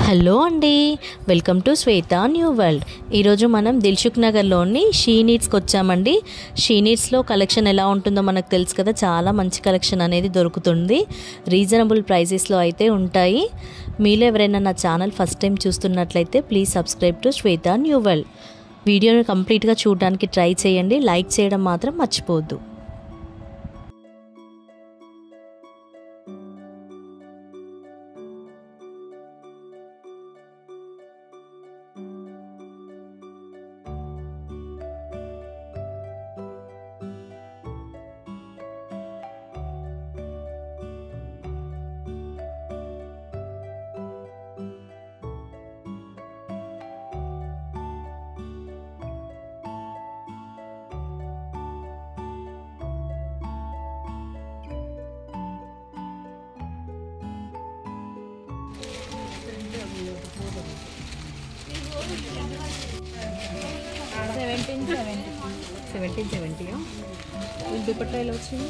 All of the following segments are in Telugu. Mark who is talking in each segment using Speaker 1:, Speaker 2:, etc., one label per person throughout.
Speaker 1: హలో అండి, welcome to Shweta new world. ఈరోజు మనం దిల్సుఖ్ నగర్లోని షీ నీడ్స్కి వచ్చామండి. షీ నీడ్స్లో కలెక్షన్ ఎలా ఉంటుందో మనకు తెలుసు కదా, చాలా మంచి కలెక్షన్ అనేది దొరుకుతుంది. రీజనబుల్ ప్రైజెస్లో అయితే ఉంటాయి. మీలో ఎవరైనా నా ఛానల్ ఫస్ట్ టైం చూస్తున్నట్లయితే please subscribe to Shweta new world. వీడియోని కంప్లీట్గా చూడడానికి ట్రై చేయండి, లైక్ చేయడం మాత్రం మర్చిపోవద్దు. $1770 దుపట్టా ఎలా వచ్చింది?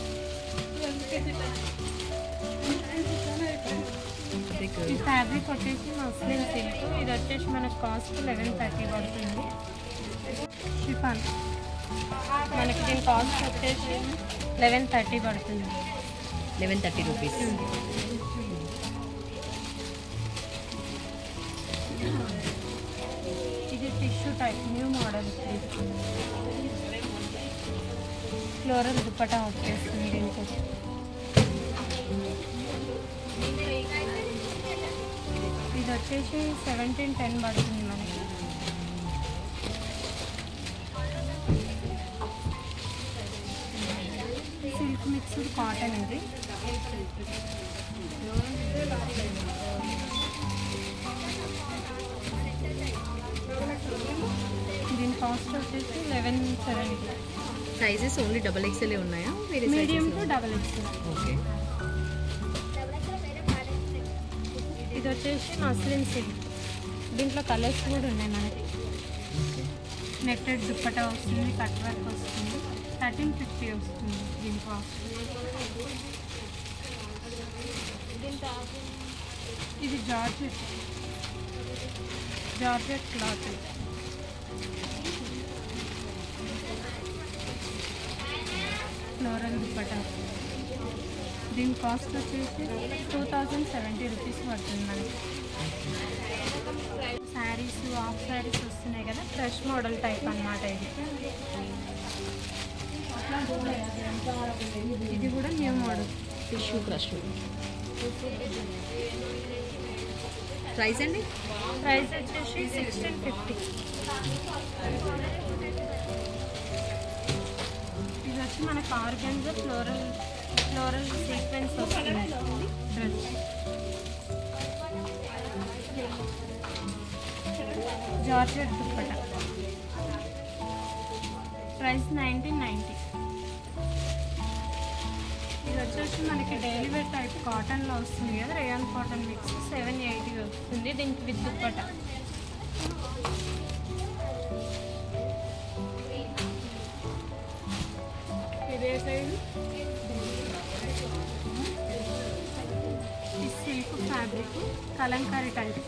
Speaker 2: ఈ ఫ్యాబ్రిక్ వచ్చేసి మస్లిన్ సిల్క్. ఇది వచ్చేసి మనకు కాస్ట్ 1130 పడుతుంది. షిఫాన్ మనకి దీని కాస్ట్ వచ్చేసి 1130 పడుతుంది.
Speaker 1: 1130 రూపీస్.
Speaker 2: ఇది tissue type new model. Floral dupatta వచ్చేస్తుంది దీనికి. ఇది వచ్చేసి 1710 పడుతుంది మనకి. సిల్క్ మిక్స్డ్ కాటన్ ఇది. దీని కాస్ట్ వచ్చేసి 1170.
Speaker 1: సైజెస్ ఓన్లీ XXL ఉన్నాయా?
Speaker 2: Medium to XXL.
Speaker 1: ఓకే.
Speaker 2: ఇది వచ్చేసి మస్లిన్ సిల్క్. దీంట్లో కలర్స్ కూడా ఉన్నాయి మనకి. నెట్టెడ్ దుప్పటా వస్తుంది, కట్ వర్క్ వస్తుంది. 1350 వస్తుంది దీని కాస్ట్. ఇది జార్జెట్ క్లాత్. ఫ్లోరల్ దుపట్టా. దీని కాస్ట్ వచ్చేసి 2070 రూపీస్ పడుతుంది మనకి. శారీస్, హాఫ్ శారీస్ వస్తున్నాయి కదా, ఫ్రెష్ మోడల్ టైప్ అన్నమాట ఇది. ఇది కూడా new model
Speaker 1: tissue crush. Price అండి?
Speaker 2: ప్రైస్ వచ్చేసి 1650. ఇది వచ్చి మనకు ఆర్గన్జా ఫ్లోరల్ సీక్వెన్స్ వస్తుంది డ్రెస్. జార్జెట్ దుప్పట్టా. ప్రైస్ 1990. ఇది వచ్చేసి మనకి డైలీ వేర్ టైప్ కాటన్లో వస్తుంది కదా, రేయాన్ కాటన్ మిక్స్. 780 వస్తుంది దీనికి విత్ దుప్పట్టా. ఇదే సైడ్ ఈ silk fabric Kalamkari type.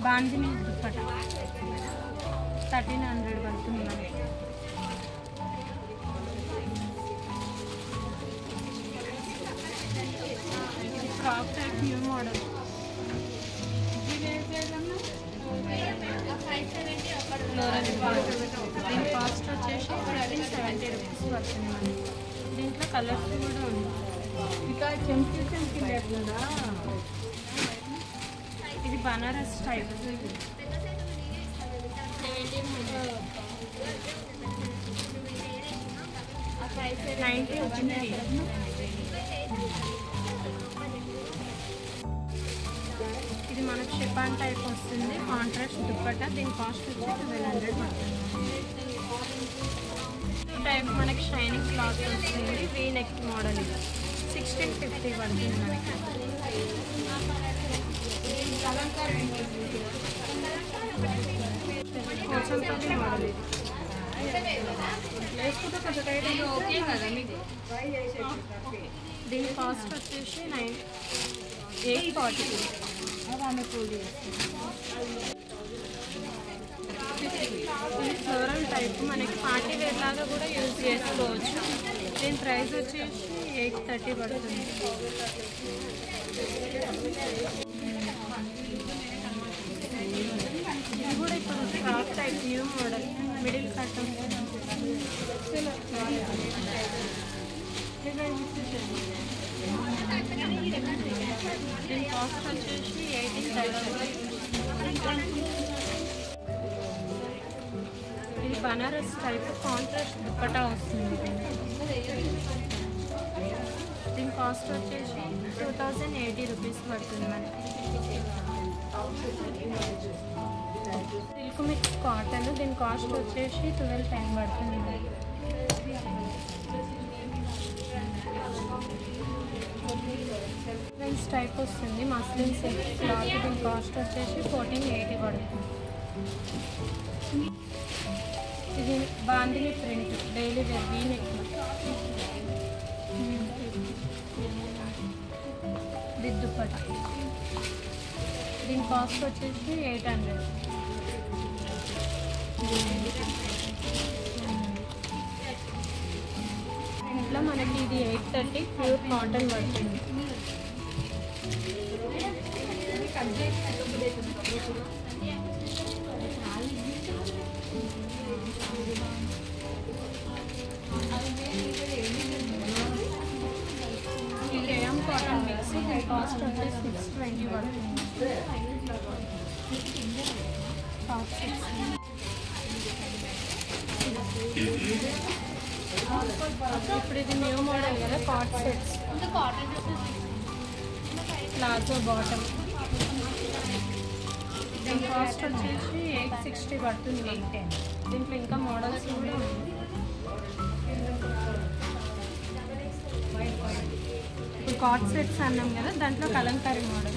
Speaker 2: Bandhani dupatta 1300 పడుతుంది మనకి. ఇది ఫ్రాక్ టైప్ న్యూ మోడల్. దీని కాస్ట్ వచ్చేసి 1370 రూపీస్ పడుతుంది మనకి. దీంట్లో కలర్స్ కూడా ఉన్నాయి. ఇది బనారస్ టైప్. 90 వచ్చింది. ఇది మనకు షిఫాన్ టైప్ వస్తుంది, కాంట్రాస్ట్ దుప్పట్టా. దీని కాస్ట్ వచ్చి 1200 పడుతుంది. టైప్ మనకి షైనింగ్ క్లాత్ వస్తుంది, వీ నెక్ మోడల్. ఇది 1650 పడుతుంది మనకి. కొంచెం మోడల్ ఇది. దీని కాస్ట్ వచ్చేసి 840 ఇది ఫ్లోరల్ టైప్ మనకి పార్టీ వేర్ లాగా కూడా యూజ్ చేసుకోవచ్చు. దీని ప్రైస్ వచ్చేసి 830 పడుతుంది. ఇది కూడా ఇప్పుడు frock type new model middle cut దీని కాస్ట్ వచ్చేసి 1830. ఇది బనారస్ టైప్ కాంట్రాస్ట్ దుపట్టా వస్తుంది. దీని కాస్ట్ వచ్చేసి 2080 రూపీస్ పడుతుంది మనకి. సిల్క్ మిక్స్ కాటన్ దీని కాస్ట్ వచ్చేసి 1210 పడుతుంది మనకి. ఫ్రెండ్స్ టైప్ వస్తుంది మస్లిన్ సిల్క్ క్లాత్. దీని కాస్ట్ వచ్చేసి 1480 పడుతుంది. ఇది bandhani print daily wear V neck with dupatta. దీని కాస్ట్ వచ్చేసి 800. ఇంట్లో మనకి ఇది 830 ప్యూర్ కాటన్ పడుతుంది. రేయాన్ కాటన్ మిక్స్ దీని కాస్ట్ వచ్చేసి 620 పడుతుంది. ఇప్పుడు ఇది న్యూ మోడల్ కదా కాట్ సెట్స్ ప్లాజో బాటమ్. దీని కాస్ట్ వచ్చేసి 860 పడుతుంది. దీంట్లో ఇంకా మోడల్స్ కూడా ఉన్నాయి. ఇప్పుడు కాట్ సెట్స్ అన్నాం కదా దాంట్లో కలంకారీ మోడల్.